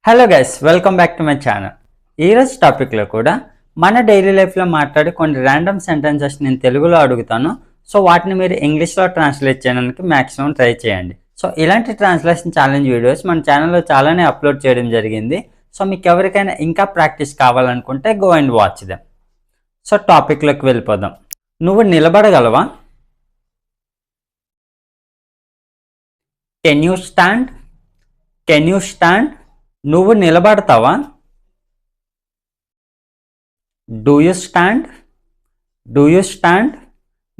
Hello guys, welcome back to my channel. ఈరోజు టాపిక్లో కూడా మన డైలీ లైఫ్లో మాట్లాడే కొన్ని ర్యాండమ్ సెంటెన్సెస్ నేను తెలుగులో అడుగుతాను. సో వాటిని మీరు ఇంగ్లీష్లో ట్రాన్స్లేట్ చేయడానికి మ్యాక్సిమం ట్రై చేయండి. సో ఇలాంటి ట్రాన్స్లేషన్ ఛాలెంజ్ వీడియోస్ మన ఛానల్లో చాలానే అప్లోడ్ చేయడం జరిగింది. సో మీకు ఎవరికైనా ఇంకా ప్రాక్టీస్ కావాలనుకుంటే go and watch them. So టాపిక్లోకి వెళ్ళిపోదాం. నువ్వు నిలబడగలవా? Can you stand? Can you stand? నువ్వు నిలబడతావా? Do you stand? Do you stand?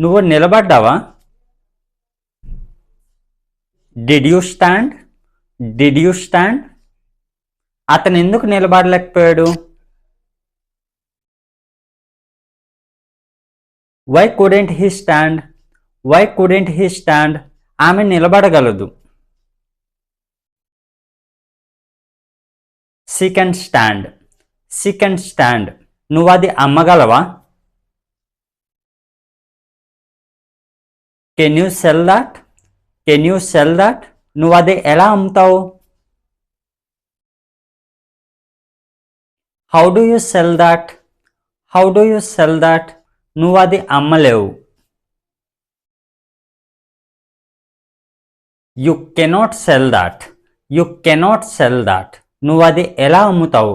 నువ్వు నిలబడ్డావా? Did you stand? Did you stand? అతను ఎందుకు నిలబడలేకపోయాడు? Why couldn't he stand? Why couldn't he stand? ఆమె నిలబడగలదు. She can stand. She can stand. నువ్వు అది అమ్మగలవా? Can you sell that? Can you sell that? నువ్వు అది ఎలా అమ్ముతావు? How do you sell that? How do you sell that? నువ్వు అది అమ్మలేవు. You cannot sell that. You cannot sell that. నువ్వు అది ఎలా అమ్ముతావు?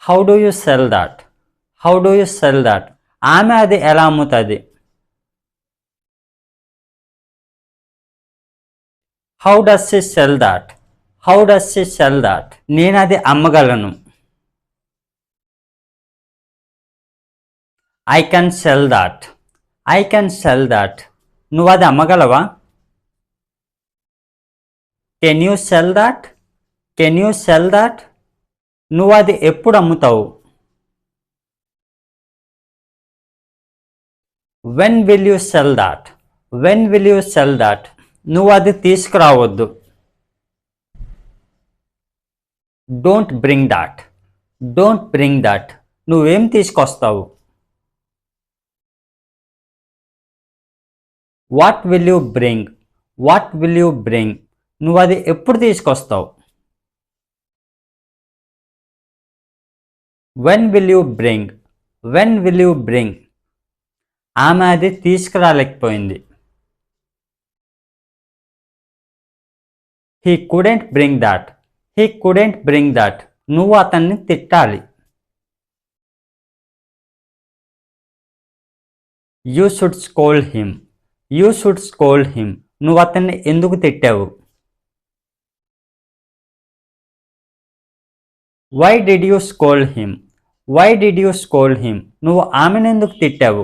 How do you sell that? How do you sell that? ఆమె అది ఎలా అమ్ముతుంది? How does she sell that? How does she sell that? నేను అది అమ్మగలను. I can sell that. I can sell that. నువ్వు అది అమ్మగలవా? Can you sell that? Can you sell that? నువ్వు అది ఎప్పుడు అమ్ముతావు? When will you sell that? When will you sell that? నువ్వు అది తీసుకురావద్దు. Don't bring that. Don't bring that. నువ్వేం తీసుకొస్తావు? What will you bring? What will you bring? నువ్వు అది ఎప్పుడు తీసుకొస్తావు? When will you bring? When will you bring? ఆమె అది తీసుకురాలేకపోయింది. He couldn't bring that. He couldn't bring that. నువ్వు అతన్ని తిట్టాలి. You should scold him. You should scold him. నువ్వు అతన్ని ఎందుకు తిట్టావు? Why did you scold him? Why did you scold him? నువ్వు ఆమెను ఎందుకు తిట్టావు?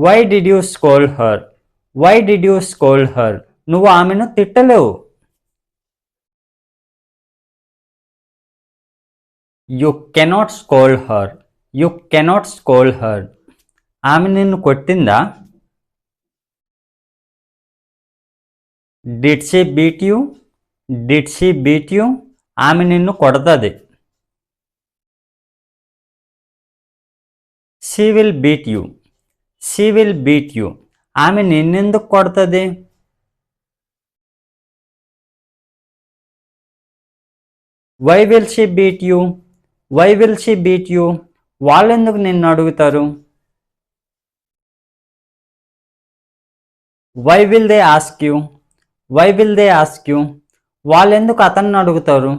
Why did you scold her? Why did you scold her? నువ్వు ఆమెను తిట్టలేవు. You cannot scold her. You cannot scold her. ఆమె నిన్ను కొట్టిందా? Did she beat you? Did she beat you? ఆమె నిన్ను కొడతది. She will beat you. She will beat you. ఆమె నిన్నెందుకు కొడుతుంది? Why will she beat you? Why will she beat you? వాళ్ళెందుకు నిన్ను అడుగుతారు? Why will they ask you? Why will they ask you? వాళ్ళెందుకు అతన్ని అడుగుతారు?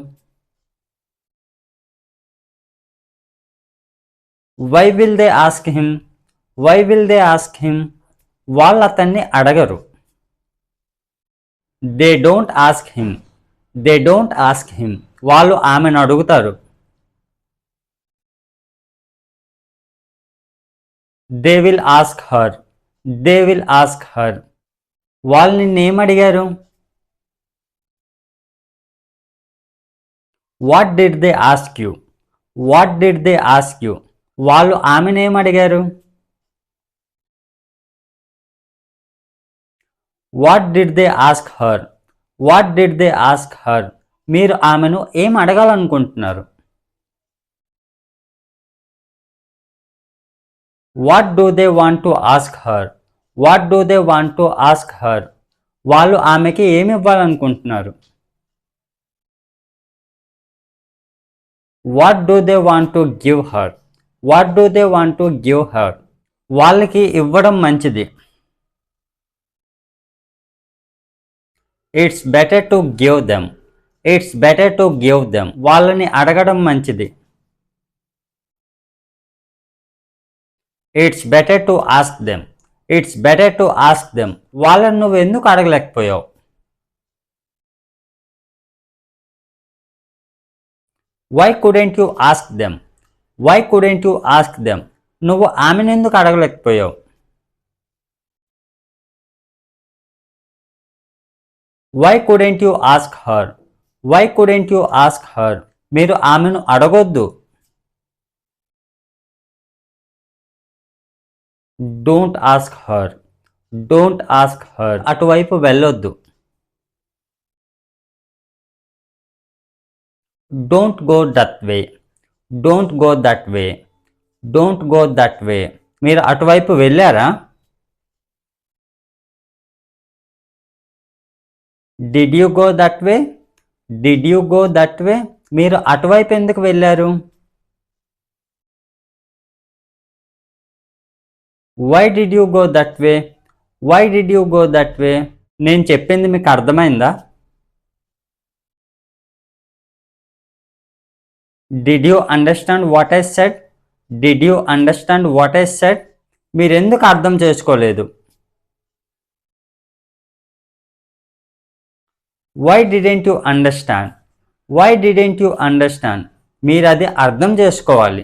Why will they ask him? Why will they ask him? వాళ్ళు అతన్ని అడగరు. They don't ask him. They don't ask him. వాళ్ళు ఆమెను అడుగుతారు. They will ask her. They will ask her. వాళ్ళు నిన్నేం అడిగారు? What did they ask you? What did they ask you? వాళ్ళు ఆమెనేం అడిగారు? What did they ask her? What did they ask her? మీరు ఆమెను ఏం అడగాలనుకుంటున్నారు? What do they want to ask her? What do they want to ask her? వాళ్ళు ఆమెకి ఏమి ఇవ్వాలనుకుంటున్నారు? What do they want to give her? What do they want to give her? వాళ్ళకి ఇవ్వడం మంచిది. It's better to give them. It's better to give them. వాళ్ళని అడగడం మంచిది. It's better to ask them. It's better to ask them. వాళ్ళని నువ్వు ఎందుకు అడగలేకపోయావు? Why couldn't you ask them? Why couldn't you ask them? నువ్వు ఆమెను ఎందుకు అడగలేకపోయావు? Why couldn't you ask her? Why couldn't you ask her? మీరు ఆమెను అడగొద్దు. Don't ask her. Don't ask her. అటువైపు వెళ్ళొద్దు. Don't go that way. Don't go that way. Don't go that way. మీరు అటువైపు వెళ్ళారా? Did you go that way? Did you go that way? మీరు అటువైపు ఎందుకు వెళ్ళారు? Why did you go that way? Why did you go that way? నేను చెప్పింది మీకు అర్థమైందా? Did you understand what I said? Did you understand what I said? మీరెందుకు అర్థం చేసుకోలేదు? Why didn't you understand? Why didn't you understand? మీరు అది అర్థం చేసుకోవాలి.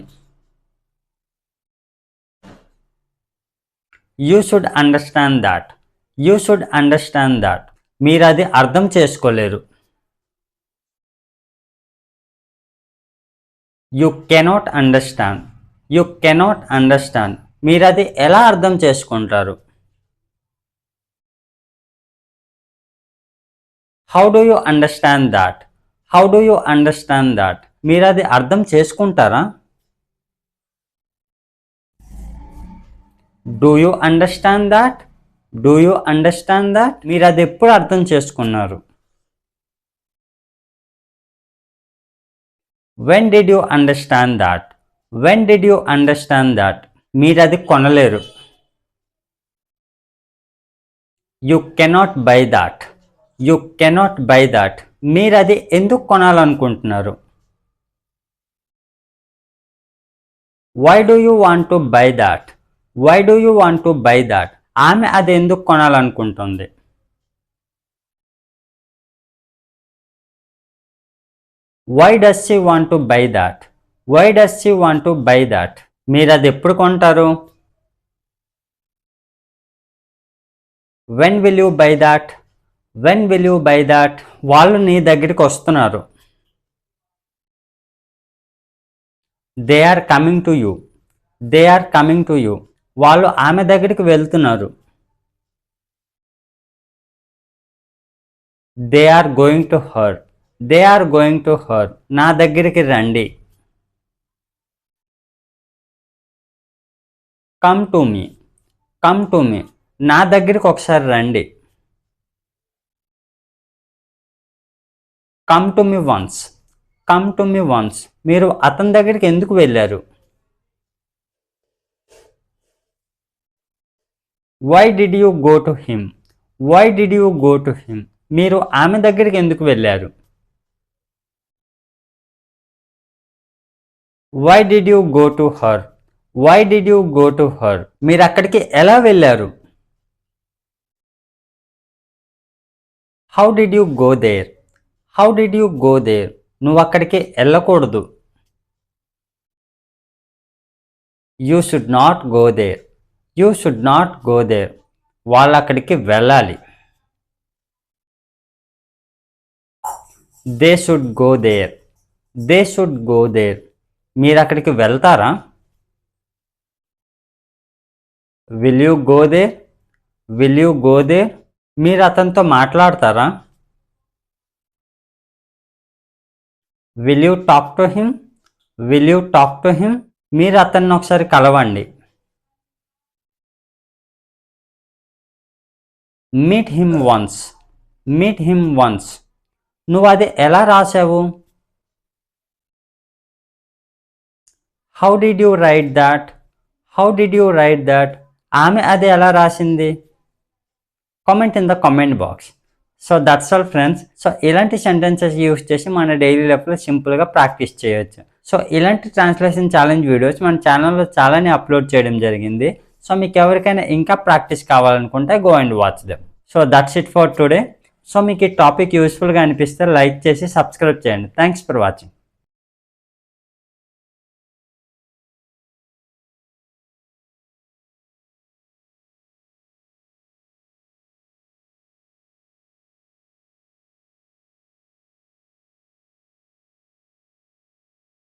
You should understand that. You should understand that. మీరు అది అర్థం చేసుకోలేరు. You cannot understand. You cannot understand. మీరు అది ఎలా అర్థం చేసుకుంటారు? How do you understand that? How do you understand that? మీరు అది అర్థం చేసుకుంటారా? Do you understand that? Do you understand that? మీరు అది ఎప్పుడు అర్థం చేసుకున్నారు? When did you understand that? When did you understand that? మీరు అది కొనలేరు. You cannot buy that. You cannot buy that. మీరు అది ఎందుకు కొనాలనుకుంటున్నారు? Why do you want to buy that? Why do you want to buy that? ఆమె అది ఎందుకు కొనాలనుకుంటుంది? Why does she want to buy that? Why does she want to buy that? మీరు అది ఎప్పుడు కొంటారు? When will you buy that? When will you buy that? వాళ్ళు నీ దగ్గరికి వస్తున్నారు. They are coming to you. They are coming to you. వాళ్ళు ఆమె దగ్గరికి వెళ్తున్నారు. They are going to her. They are going to her. నా దగ్గరికి రండి. Come to me. Come to me. నా దగ్గరికి ఒకసారి రండి. Come to me once. Come to me once. మీరు అతని దగ్గరికి ఎందుకు వెళ్ళారు? Why did you go to him? Why did you go to him? మీరు ఆమె దగ్గరికి ఎందుకు వెళ్ళారు? Why did you go to her? Why did you go to her? మీరు అక్కడికి ఎలా వెళ్ళారు? How did you go there? How did you go there? నువ్వు అక్కడికి వెళ్ళకూడదు. You should not go there. You should not go there. వాళ్ళు అక్కడికి వెళ్ళాలి. They should go there. They should go there. మీరు అక్కడికి వెళ్తారా? Will you go there? Will you go there? మీరు అతనితో మాట్లాడతారా? Will you talk to him? Will you talk to him? మీరు అతన్ని ఒకసారి కలవండి. Meet him once. Meet him once. నువ్వు అది ఎలా రాసావు? How did you write that? How did you write that? ఆమె అది ఎలా రాసింది? Comment in the comment box. So that's all friends. So ఇలాంటి సెంటెన్సెస్ యూస్ చేసి మన డైలీ లైఫ్లో సింపుల్గా ప్రాక్టీస్ చేయొచ్చు. సో ఇలాంటి ట్రాన్స్లేషన్ ఛాలెంజ్ వీడియోస్ మన ఛానల్లో చాలానే అప్లోడ్ చేయడం జరిగింది. సో మీకు ఎవరికైనా ఇంకా ప్రాక్టీస్ కావాలనుకుంటే go and watch them. So that's it for today. So మీకు ఈ టాపిక్ యూస్ఫుల్గా అనిపిస్తే లైక్ చేసి సబ్స్క్రైబ్ చేయండి. Thanks for watching.